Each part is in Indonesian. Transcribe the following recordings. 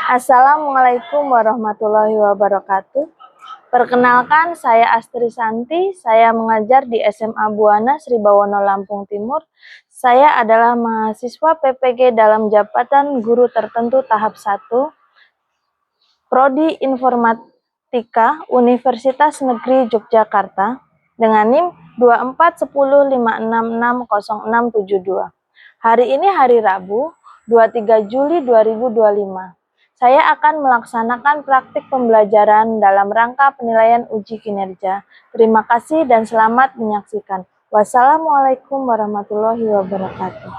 Assalamualaikum warahmatullahi wabarakatuh. Perkenalkan, saya Astri Santi. Saya mengajar di SMA Buana Sri Bawono, Lampung Timur. Saya adalah mahasiswa PPG dalam jabatan guru tertentu tahap 1, Prodi Informatika Universitas Negeri Yogyakarta dengan NIM 241056600672. Hari ini hari Rabu, 23 Juli 2025. Saya akan melaksanakan praktik pembelajaran dalam rangka penilaian uji kinerja. Terima kasih dan selamat menyaksikan. Wassalamualaikum warahmatullahi wabarakatuh.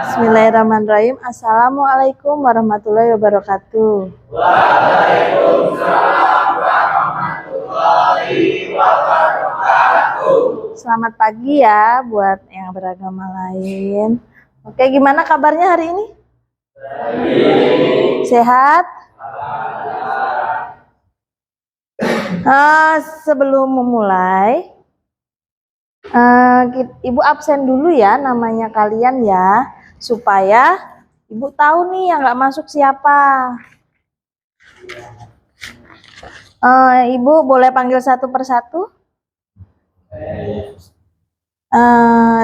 Bismillahirrahmanirrahim. Assalamualaikum warahmatullahi wabarakatuh. Waalaikumsalam warahmatullahi wabarakatuh. Selamat pagi ya buat yang beragama lain. Oke, gimana kabarnya hari ini? Sehat? Sebelum memulai, Ibu absen dulu ya namanya kalian ya, supaya Ibu tahu nih yang nggak masuk siapa. Ibu boleh panggil satu persatu.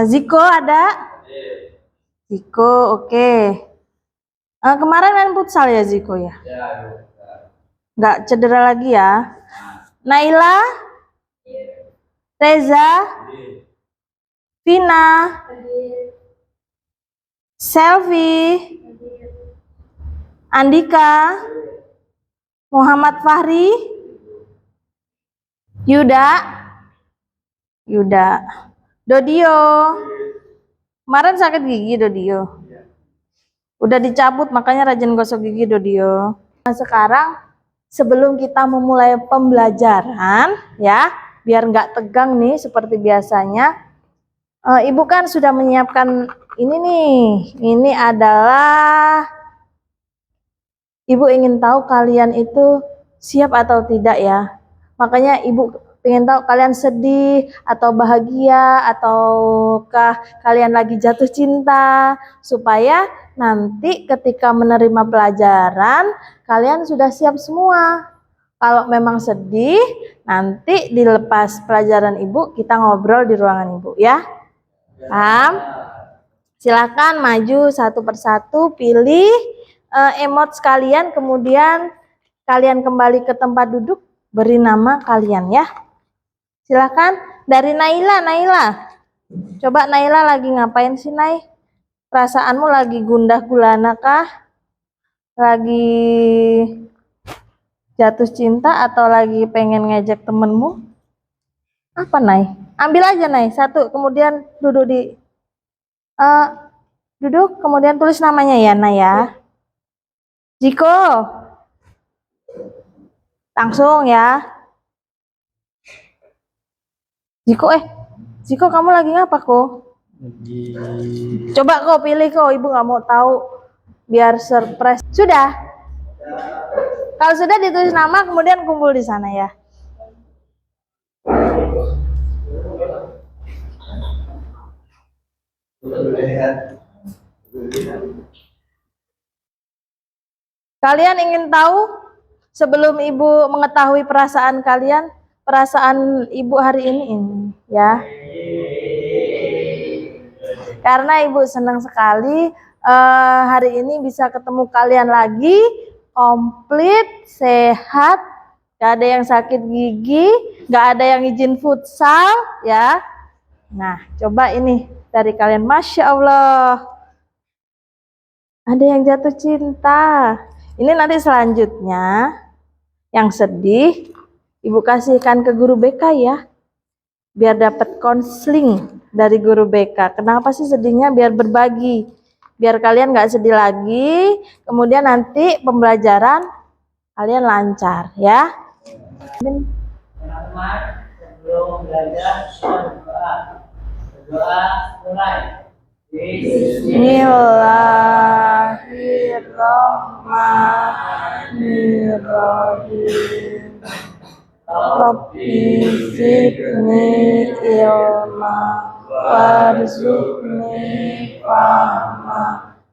Ziko ada? Ziko, oke. Kemarin main futsal ya Ziko ya? Nggak cedera lagi ya? Naila? Reza? Vina? Selvi? Andika? Muhammad Fahri? Yuda? Dodio? Kemarin sakit gigi Dodio? Udah dicabut makanya rajin gosok gigi Dodio. Nah, sekarang sebelum kita memulai pembelajaran ya, biar nggak tegang nih seperti biasanya, Ibu kan sudah menyiapkan ini nih. Ini adalah Ibu ingin tahu kalian itu siap atau tidak ya. Makanya Ibu ingin tahu kalian sedih atau bahagia ataukah kalian lagi jatuh cinta, supaya nanti ketika menerima pelajaran kalian sudah siap semua. Kalau memang sedih, nanti dilepas pelajaran Ibu kita ngobrol di ruangan Ibu ya. Paham? Silakan maju satu persatu, pilih emot kalian, kemudian kalian kembali ke tempat duduk, beri nama kalian ya. Silakan dari Naila. Coba Naila lagi ngapain sih Nay? Perasaanmu lagi gundah gulana kah? Lagi jatuh cinta atau lagi pengen ngejek temenmu? Apa Nay? Ambil aja Nay, satu, kemudian duduk di duduk, kemudian tulis namanya ya Nay ya. Jiko, langsung ya. Jiko kamu lagi ngapa kok? Coba kok pilih kok, Ibu nggak mau tahu, biar surprise. Sudah? Kalau sudah ditulis nama, kemudian kumpul di sana ya. Kalian ingin tahu sebelum Ibu mengetahui perasaan kalian, perasaan Ibu hari ini ya. Karena Ibu senang sekali hari ini bisa ketemu kalian lagi, komplit, sehat, gak ada yang sakit gigi, gak ada yang izin futsal ya. Nah, coba ini dari kalian, Masya Allah, ada yang jatuh cinta. Ini nanti selanjutnya yang sedih Ibu kasihkan ke guru BK ya, biar dapat konseling dari guru BK. Kenapa sih sedihnya? Biar berbagi, biar kalian nggak sedih lagi, kemudian nanti pembelajaran kalian lancar ya. Teman-teman, sebelum belajar berdoa mulai. Bismillahirrahmanirrahim. Rabbi zidni ilma warzuqni fahma.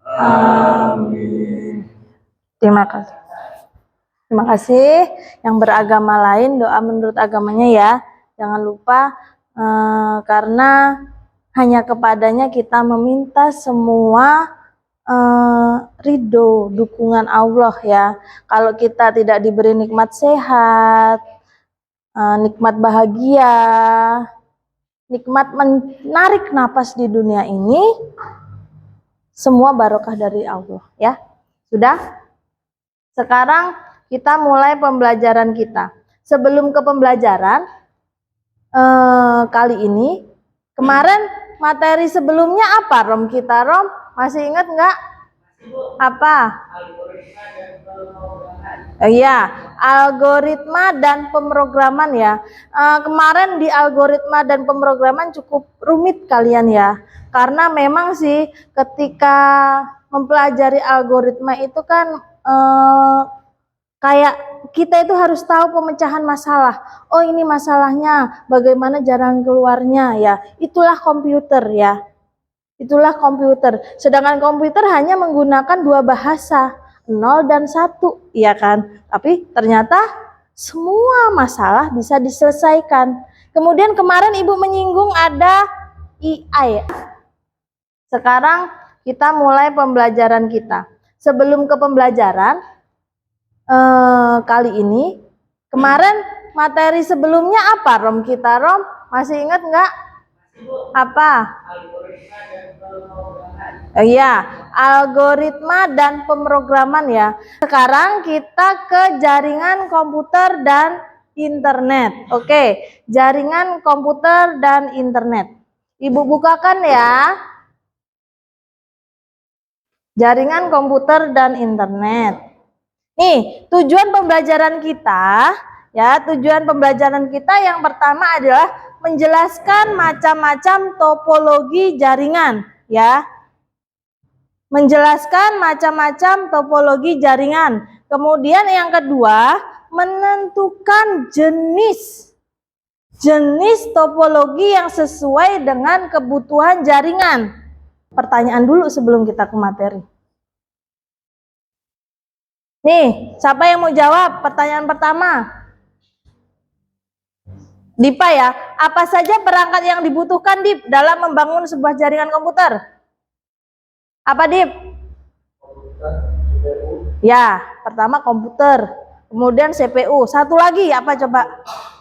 Amin. Terima kasih. Terima kasih. Yang beragama lain doa menurut agamanya ya. Jangan lupa karena hanya kepadanya kita meminta semua ridho, dukungan Allah ya. Kalau kita tidak diberi nikmat sehat, nikmat bahagia, nikmat menarik napas di dunia ini, semua barokah dari Allah ya. Sudah? Sekarang kita mulai pembelajaran kita. Sebelum ke pembelajaran kali ini, kemarin materi sebelumnya apa Rom kita Rom? Masih ingat nggak? Apa? Iya, algoritma dan pemrograman ya. Kemarin di algoritma dan pemrograman cukup rumit kalian ya. Karena memang sih ketika mempelajari algoritma itu kan kayak kita itu harus tahu pemecahan masalah. Oh ini masalahnya, bagaimana jalan keluarnya ya. Itulah komputer ya. Itulah komputer. Sedangkan komputer hanya menggunakan dua bahasa, 0 dan 1, ya kan? Tapi ternyata semua masalah bisa diselesaikan. Kemudian kemarin Ibu menyinggung ada AI. Sekarang kita mulai pembelajaran kita. Sebelum ke pembelajaran kali ini, kemarin materi sebelumnya apa Rom kita Rom? Masih ingat nggak? Apa? Iya, algoritma dan pemrograman ya. Sekarang kita ke jaringan komputer dan internet. Oke, jaringan komputer dan internet. Ibu bukakan ya. Jaringan komputer dan internet. Nih, tujuan pembelajaran kita ya, tujuan pembelajaran kita yang pertama adalah menjelaskan macam-macam topologi jaringan ya. Menjelaskan macam-macam topologi jaringan. Kemudian yang kedua, menentukan jenis topologi yang sesuai dengan kebutuhan jaringan. Pertanyaan dulu sebelum kita ke materi. Nih, siapa yang mau jawab pertanyaan pertama? Dipa ya, apa saja perangkat yang dibutuhkan Dip dalam membangun sebuah jaringan komputer? Apa Dip? Ya, pertama komputer, kemudian CPU. Satu lagi apa coba?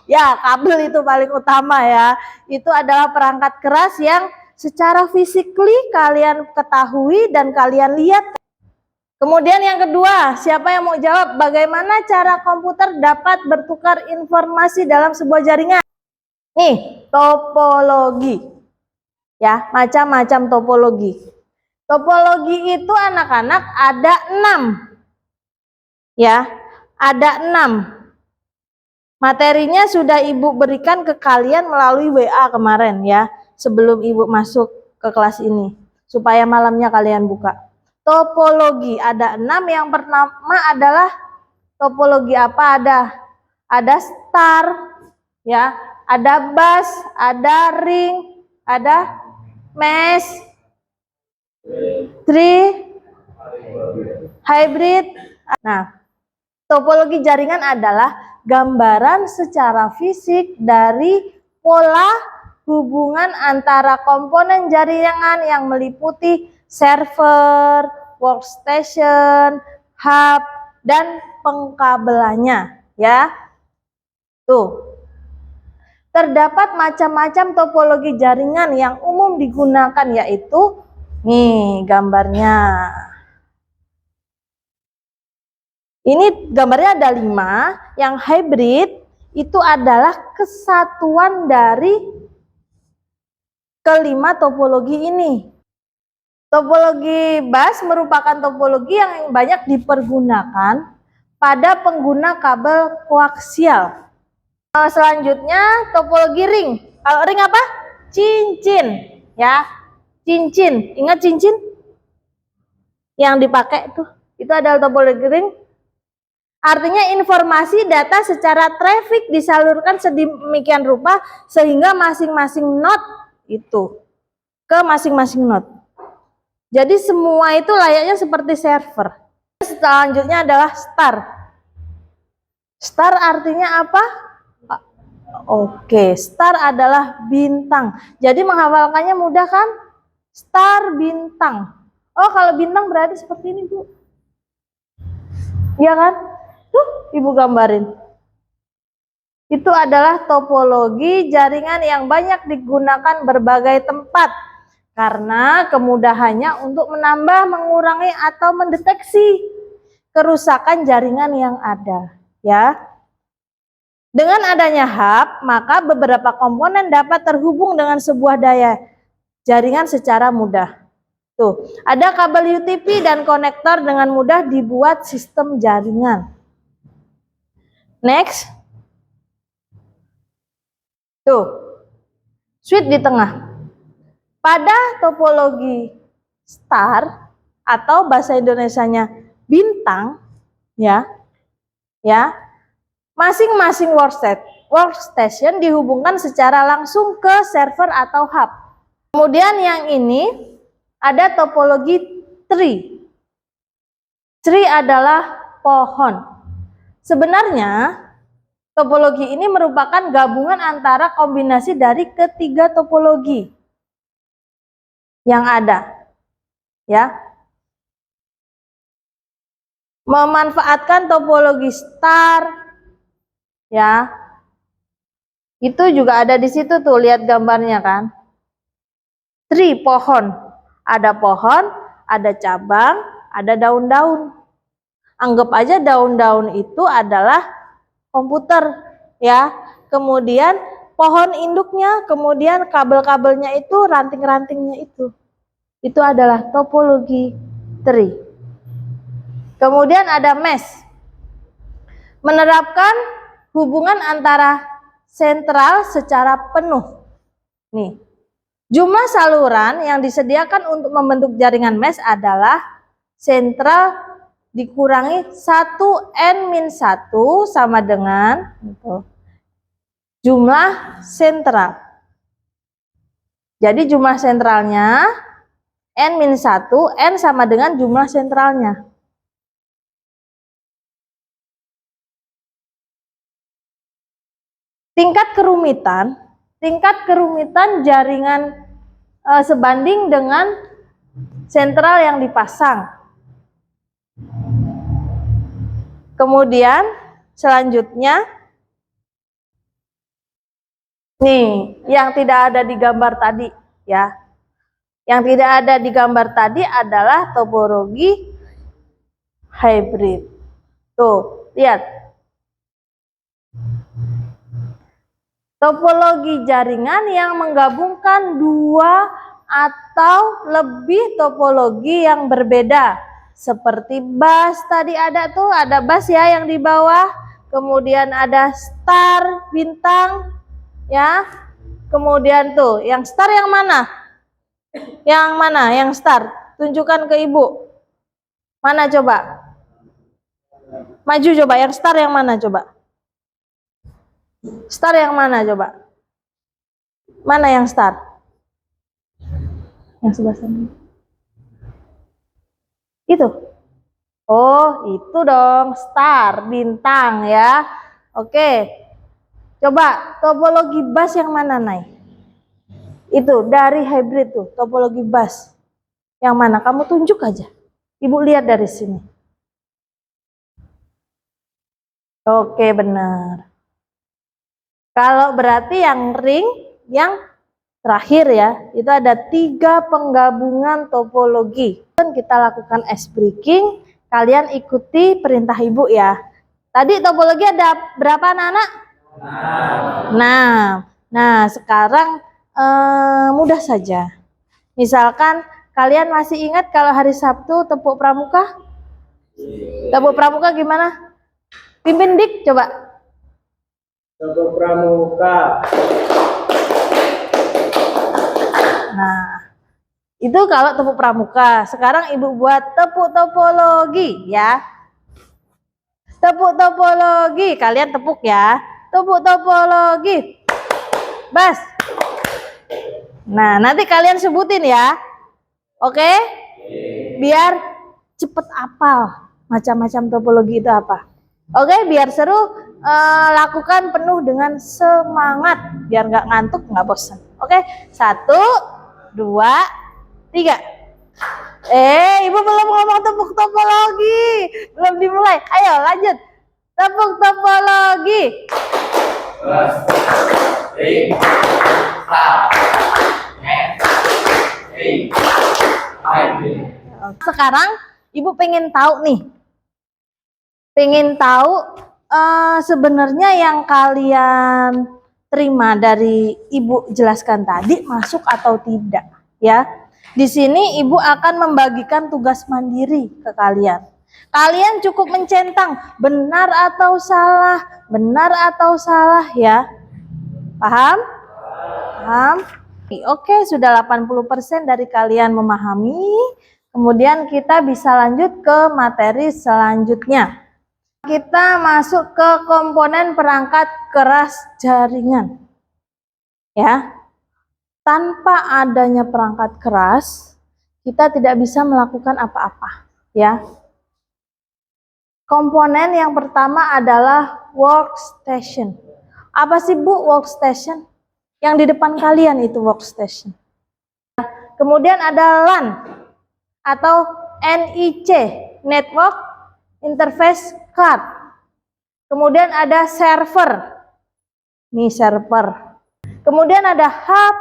Ya, kabel itu paling utama ya. Itu adalah perangkat keras yang secara physically kalian ketahui dan kalian lihat. Kemudian yang kedua, siapa yang mau jawab bagaimana cara komputer dapat bertukar informasi dalam sebuah jaringan? Nih, topologi. Ya, macam-macam topologi. Topologi itu anak-anak ada 6. Ya, ada 6. Materinya sudah Ibu berikan ke kalian melalui WA kemarin ya, sebelum Ibu masuk ke kelas ini, supaya malamnya kalian buka. Topologi ada 6. Yang pertama adalah topologi apa? Ada star, ya, ada bus, ada ring, ada mesh, tree, hybrid. Nah, topologi jaringan adalah gambaran secara fisik dari pola hubungan antara komponen jaringan yang meliputi server, workstation, hub, dan pengkabelannya ya. Tuh. Terdapat macam-macam topologi jaringan yang umum digunakan, yaitu nih gambarnya. Ini gambarnya ada 5. Yang hybrid itu adalah kesatuan dari kelima topologi ini. Topologi bus merupakan topologi yang banyak dipergunakan pada pengguna kabel koaksial. Selanjutnya topologi ring. Kalau ring apa? Cincin, ya. Cincin. Ingat cincin? Yang dipakai tuh. Itu adalah topologi ring. Artinya informasi data secara traffic disalurkan sedemikian rupa sehingga masing-masing node itu ke masing-masing node. Jadi semua itu layaknya seperti server. selanjutnya adalah star. Star artinya apa? Oke, star adalah bintang. Jadi menghafalkannya mudah kan? Star, bintang. Oh, kalau bintang berarti seperti ini, Bu. Iya kan? Tuh, Ibu gambarin. Itu adalah topologi jaringan yang banyak digunakan berbagai tempat. Karena kemudahannya untuk menambah, mengurangi, atau mendeteksi kerusakan jaringan yang ada. Ya. Dengan adanya hub, maka beberapa komponen dapat terhubung dengan sebuah daya jaringan secara mudah. Tuh, ada kabel UTP dan konektor dengan mudah dibuat sistem jaringan. Next. Tuh, switch di tengah. Pada topologi star atau bahasa Indonesianya bintang, ya, masing-masing workstation dihubungkan secara langsung ke server atau hub. Kemudian yang ini ada topologi tree. Tree adalah pohon. Sebenarnya topologi ini merupakan gabungan antara kombinasi dari ketiga topologi yang ada, ya. Memanfaatkan topologi star, ya. Itu juga ada di situ tuh, lihat gambarnya kan. Tree, pohon. Ada pohon, ada cabang, ada daun-daun. Anggap aja daun-daun itu adalah komputer, ya. Kemudian pohon induknya, kemudian kabel-kabelnya itu, ranting-rantingnya itu. Itu adalah topologi tree. Kemudian ada mesh. Menerapkan hubungan antara sentral secara penuh. Nih. Jumlah saluran yang disediakan untuk membentuk jaringan mesh adalah sentral dikurangi 1n-1 sama dengan jumlah sentral. Jadi jumlah sentralnya n-1, n sama dengan jumlah sentralnya. Tingkat kerumitan jaringan sebanding dengan sentral yang dipasang. Kemudian selanjutnya, nih yang tidak ada di gambar tadi, ya. Yang tidak ada di gambar tadi adalah topologi hybrid. Tuh, lihat. Topologi jaringan yang menggabungkan dua atau lebih topologi yang berbeda. Seperti bus tadi ada tuh, ada bus ya yang di bawah. Kemudian ada star, bintang, ya. Kemudian tuh, yang star yang mana? Yang mana? Yang star. Tunjukkan ke ibu. Mana coba? Maju coba, yang star yang mana coba? Star yang mana coba? Mana yang star? Yang sebelah sana. Itu. Oh, itu dong, star, bintang ya. Oke. Coba topologi bus yang mana, Nay? Itu dari hybrid tuh, topologi bus. Yang mana? Kamu tunjuk aja. Ibu lihat dari sini. Oke, benar. Kalau berarti yang ring yang terakhir ya, itu ada 3 penggabungan topologi. Dan kita lakukan ice breaking, kalian ikuti perintah ibu ya. Tadi topologi ada berapa anak-anak? 6. Nah, sekarang mudah saja. Misalkan kalian masih ingat kalau hari Sabtu tepuk pramuka? Tepuk pramuka gimana? Pimpin Dik coba. Tepuk pramuka. Nah, itu kalau tepuk pramuka. Sekarang ibu buat tepuk topologi ya. Tepuk topologi, kalian tepuk ya. Tepuk topologi. Bas. Nah, nanti kalian sebutin ya. Oke? Biar cepet apal. macam-macam topologi itu apa. Oke, biar seru, lakukan penuh dengan semangat, biar nggak ngantuk, nggak bosan. Oke, 1, 2, 3. Ibu belum ngomong tepuk topologi, belum dimulai. Ayo lanjut, tepuk topologi. Sekarang ibu pengen tahu nih, sebenarnya yang kalian terima dari ibu jelaskan tadi masuk atau tidak, ya. Di sini ibu akan membagikan tugas mandiri ke kalian. Kalian cukup mencentang benar atau salah, ya. Paham? Paham? Oke, sudah 80% dari kalian memahami. Kemudian kita bisa lanjut ke materi selanjutnya. Kita masuk ke komponen perangkat keras jaringan. Ya. Tanpa adanya perangkat keras, kita tidak bisa melakukan apa-apa, ya. Komponen yang pertama adalah workstation. Apa sih Bu workstation? Yang di depan kalian itu workstation. Kemudian ada LAN atau NIC, Network Interface Card. Kemudian ada server. Nih server. Kemudian ada hub,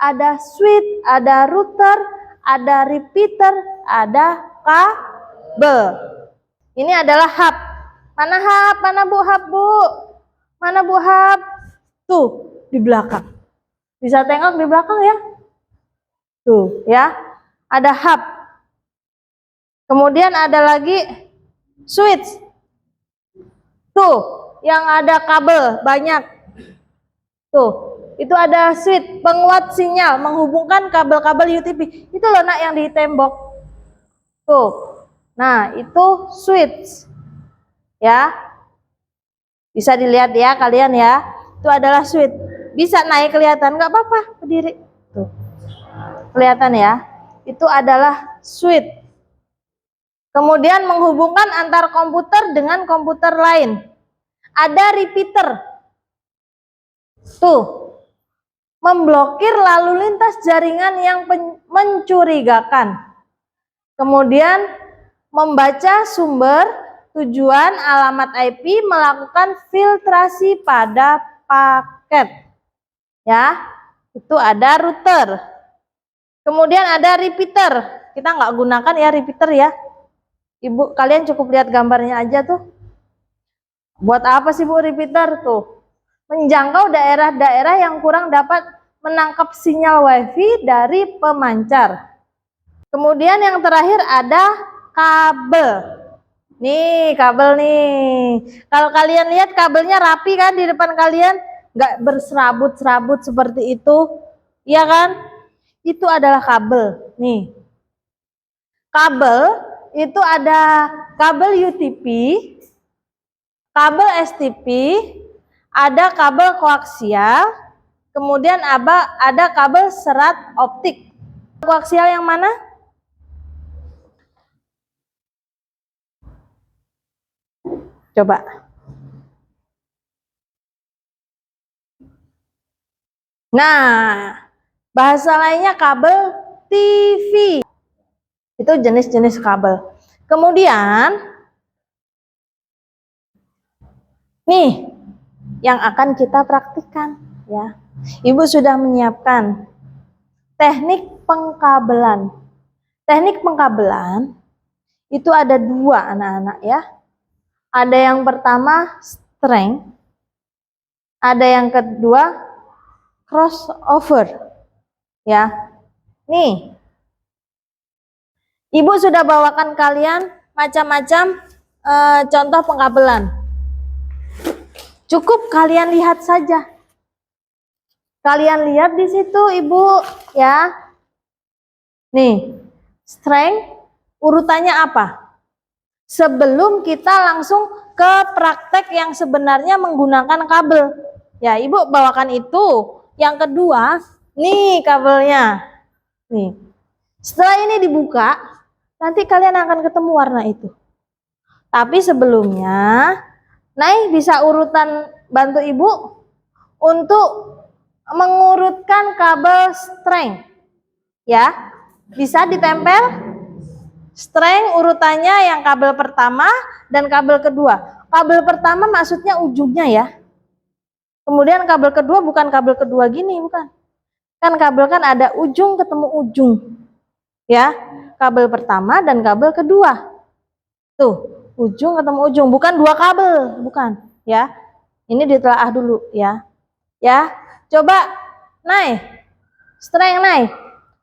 ada switch, ada router, ada repeater, ada kabel. Ini adalah hub. Mana hub? Mana Bu hub, Bu? Mana Bu hub? Tuh, di belakang. Bisa tengok di belakang ya? Tuh, ya. Ada hub. Kemudian ada lagi switch. Tuh, yang ada kabel banyak. Tuh, itu ada switch, penguat sinyal, menghubungkan kabel-kabel UTP. Itu loh nak yang di tembok. Tuh. Nah, itu switch. Ya. Bisa dilihat ya kalian ya. Itu adalah switch. Bisa naik kelihatan, nggak apa-apa, berdiri. Tuh. Kelihatan ya. Itu adalah switch. Kemudian menghubungkan antar komputer dengan komputer lain. Ada repeater. Tuh. Memblokir lalu lintas jaringan yang mencurigakan. Kemudian membaca sumber, tujuan, alamat IP, melakukan filtrasi pada paket. Ya, itu ada router. Kemudian ada repeater. Kita nggak gunakan ya repeater ya. Ibu, kalian cukup lihat gambarnya aja tuh. Buat apa sih Bu repeater tuh? Menjangkau daerah-daerah yang kurang dapat menangkap sinyal WiFi dari pemancar. Kemudian yang terakhir ada kabel. Nih kabel nih. Kalau kalian lihat kabelnya rapi kan di depan kalian, nggak berserabut-serabut seperti itu, iya kan? Itu adalah kabel. Nih, kabel itu ada kabel UTP, kabel STP, ada kabel koaksial, kemudian ada kabel serat optik. Koaksial yang mana? Coba. Nah, bahasa lainnya kabel TV. Itu jenis-jenis kabel. Kemudian, nih yang akan kita praktikkan ya. Ibu sudah menyiapkan teknik pengkabelan. Teknik pengkabelan itu ada dua anak-anak ya. Ada yang pertama strength, ada yang kedua crossover. Ya. Nih. Ibu sudah bawakan kalian macam-macam contoh pengkabelan. Cukup kalian lihat saja. Kalian lihat di situ Ibu ya. Nih, strength urutannya apa? Sebelum kita langsung ke praktek yang sebenarnya menggunakan kabel. Ya, Ibu bawakan itu. Yang kedua, nih kabelnya. Nih. Setelah ini dibuka, nanti kalian akan ketemu warna itu. Tapi sebelumnya, Nay bisa urutan bantu ibu untuk mengurutkan kabel string. Ya, bisa ditempel string urutannya yang kabel pertama dan kabel kedua. Kabel pertama maksudnya ujungnya ya. Kemudian kabel kedua bukan kabel kedua gini, bukan. Kan kabel kan ada ujung ketemu ujung. Ya, kabel pertama dan kabel kedua. Tuh, ujung ketemu ujung, bukan dua kabel, bukan, ya. Ini ditelaah dulu ya. Ya, coba Nay, string Nay,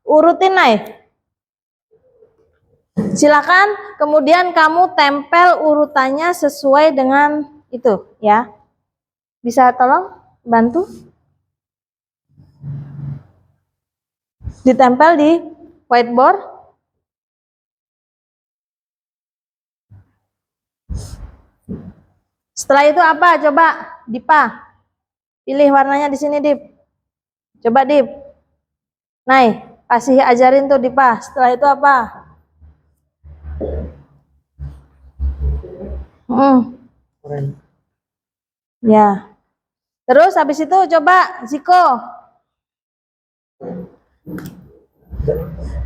urutin Nay. Silakan, kemudian kamu tempel urutannya sesuai dengan itu ya. Bisa tolong bantu? Ditempel di whiteboard. Setelah itu apa? Coba Dipa. Pilih warnanya di sini, Dip. Coba Dip. Nay, kasih ajarin tuh Dipa. Setelah itu apa? Ya. Terus habis itu coba Ziko.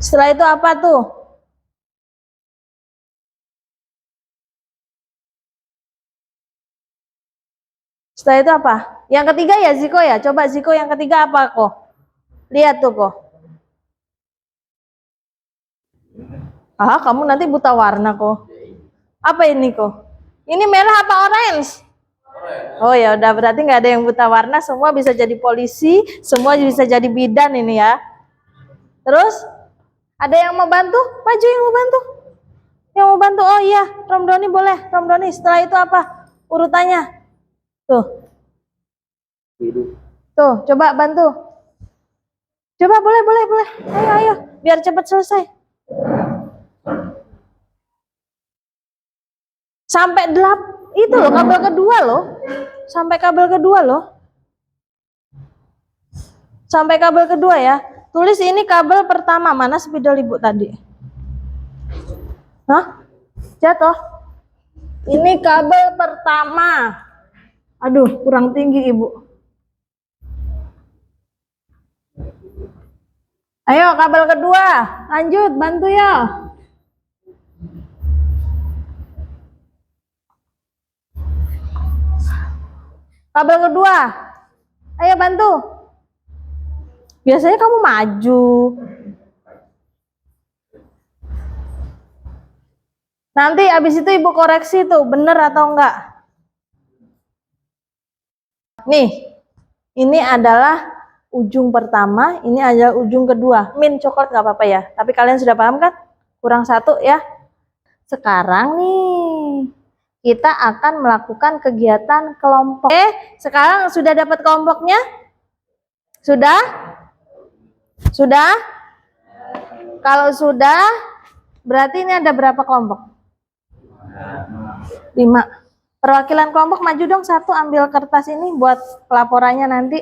Setelah itu apa tuh? Setelah itu apa? Yang ketiga ya Ziko ya. Coba Ziko yang ketiga apa kok? Lihat tuh kok. Ah, kamu nanti buta warna kok. Apa ini kok? Ini merah apa orange? Oh ya udah, berarti nggak ada yang buta warna, semua bisa jadi polisi, semua bisa jadi bidan ini ya. Terus ada yang mau bantu? Maju yang mau bantu. Yang mau bantu, oh iya, Romdoni boleh. Romdoni, setelah itu apa urutannya? Tuh. Tuh, coba bantu. Coba boleh. Ayo, biar cepat selesai. Sampai 8, itu loh kabel kedua loh. Sampai kabel kedua loh. Sampai kabel kedua ya. Tulis ini kabel pertama, mana spidol ibu tadi? Hah? Jatuh. Ini kabel pertama. Aduh, kurang tinggi ibu. Ayo kabel kedua, lanjut bantu ya. Kabel kedua, ayo bantu. Biasanya kamu maju. Nanti abis itu ibu koreksi tuh, bener atau enggak. Nih, ini adalah ujung pertama, ini adalah ujung kedua. Min coklat nggak apa-apa ya, tapi kalian sudah paham kan? Kurang satu ya. Sekarang nih, kita akan melakukan kegiatan kelompok. Sekarang sudah dapat kelompoknya? Sudah? Sudah? Kalau sudah, berarti ini ada berapa kelompok? 5. Perwakilan kelompok maju dong satu, ambil kertas ini buat pelaporannya nanti.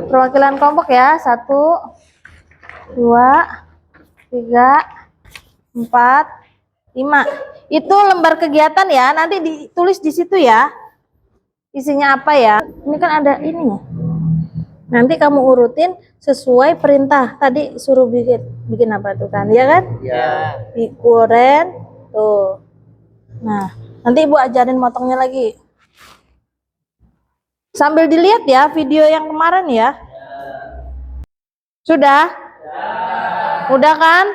Perwakilan kelompok ya, 1, 2, 3, 4, 5. Itu lembar kegiatan ya, nanti ditulis di situ ya. Isinya apa ya? Ini kan ada ini ya. Nanti kamu urutin sesuai perintah. Tadi suruh bikin apa tuh kan? Ya kan? Ya. Pikuren tuh. Nah, nanti ibu ajarin motongnya lagi. Sambil dilihat ya video yang kemarin ya. Sudah? Mudah kan?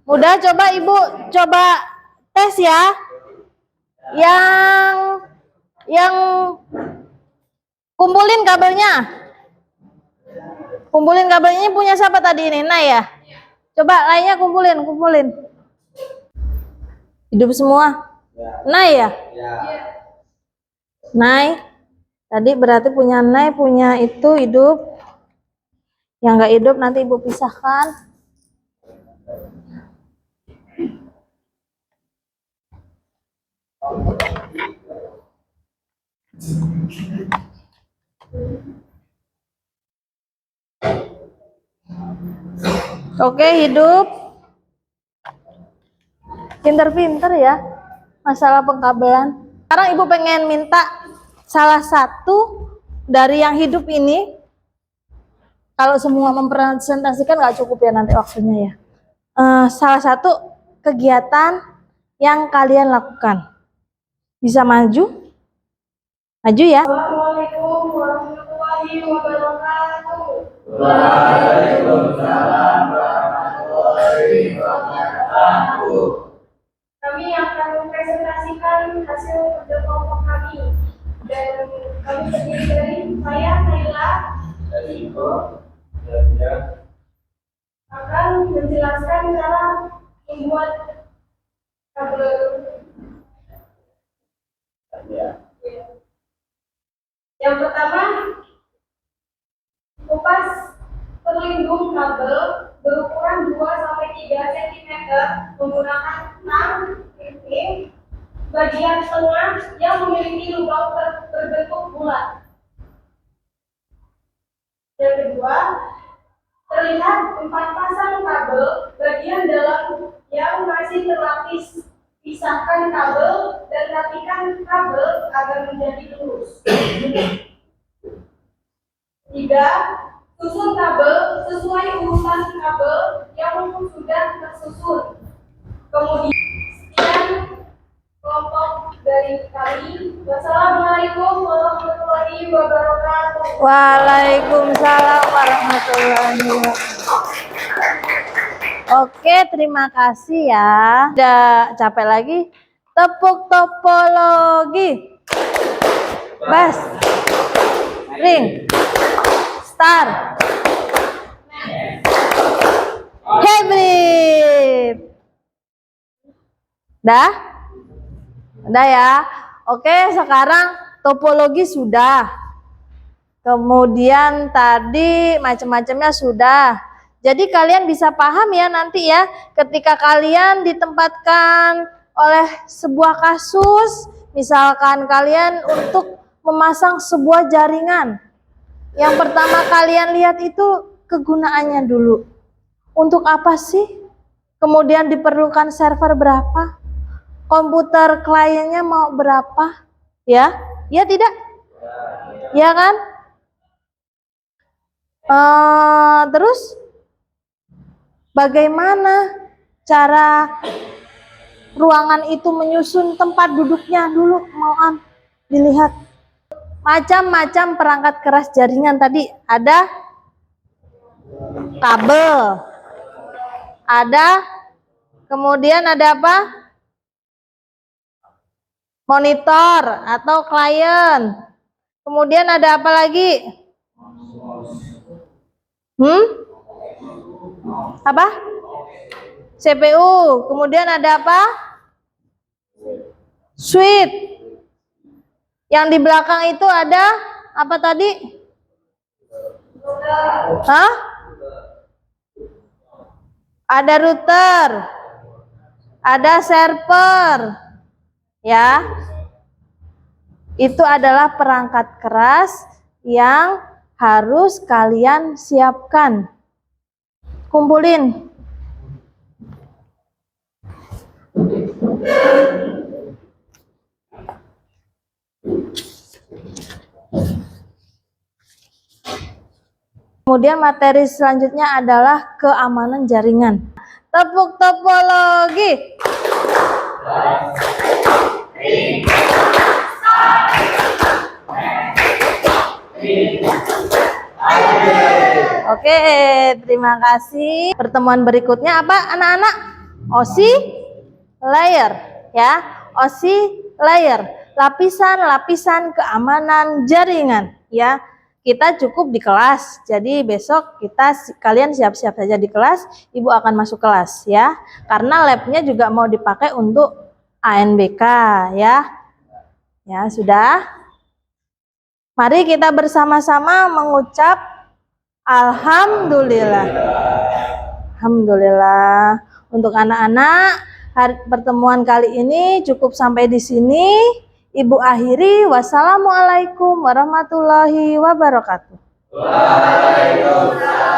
Mudah, coba ibu coba tes ya. Yang kumpulin kabelnya. Kumpulin kabelnya, punya siapa tadi ini? Nay ya? Coba lainnya kumpulin. Hidup semua? Nay ya? Nay. Tadi berarti punya Nay, punya itu hidup. Yang nggak hidup nanti ibu pisahkan. Oke, hidup. Pinter-pinter ya masalah pengkabelan. Sekarang ibu pengen minta salah satu dari yang hidup ini. Kalau semua mempresentasikan nggak cukup ya nanti waktunya ya. Salah satu kegiatan yang kalian lakukan. Bisa maju? Maju ya. Assalamualaikum warahmatullahi wabarakatuh. Waalaikumsalam warahmatullahi wabarakatuh. Kami akan mempresentasikan hasil kerja kelompok kami. Dan kami terdiri dari saya, Naila, Dari Ibu, ya. akan menjelaskan cara membuat kabel. Ya. Yang pertama, kupas pelindung kabel berukuran 2-3 cm menggunakan tang piring bagian tengah yang memiliki lubang berbentuk bulat. Yang kedua, terlihat 4 pasang kabel bagian dalam yang masih terlapis. Pisahkan kabel dan rapikan kabel agar menjadi lurus. 3. Susun kabel sesuai urutan kabel yang sudah tersusun. Kemudian, sekian kelompok dari kami. Wassalamualaikum warahmatullahi wabarakatuh. Waalaikumsalam warahmatullahi wabarakatuh. Oke, terima kasih ya. Udah capek lagi. Tepuk topologi. Bas. Ring. Start. Hybrid. Dah? Udah ya. Oke, sekarang topologi sudah. Kemudian tadi macam-macamnya sudah. Jadi kalian bisa paham ya nanti ya ketika kalian ditempatkan oleh sebuah kasus, misalkan kalian untuk memasang sebuah jaringan. Yang pertama kalian lihat itu kegunaannya dulu. Untuk apa sih? Kemudian diperlukan server berapa? Komputer kliennya mau berapa? Ya? Ya tidak? Ya kan? Terus bagaimana cara ruangan itu menyusun tempat duduknya dulu mau dilihat. Macam-macam perangkat keras jaringan tadi ada kabel, ada kemudian ada apa? Monitor atau klien. Kemudian ada apa lagi? Apa? CPU. Kemudian ada apa? Switch. Yang di belakang itu ada apa tadi? Hah? Ada router. Ada server. Ya. Itu adalah perangkat keras yang harus kalian siapkan. Kumpulin. Kemudian materi selanjutnya adalah keamanan jaringan. Tepuk topologi. Oke, terima kasih. Pertemuan berikutnya apa anak-anak? OSI layer ya. OSI layer, lapisan-lapisan keamanan jaringan ya. Kita cukup di kelas. Jadi besok kalian siap-siap saja di kelas, Ibu akan masuk kelas ya. Karena labnya juga mau dipakai untuk ANBK ya. Ya, sudah. Mari kita bersama-sama mengucap alhamdulillah. Alhamdulillah. Untuk anak-anak, pertemuan kali ini cukup sampai di sini. Ibu akhiri. Wassalamualaikum warahmatullahi wabarakatuh. Waalaikumsalam.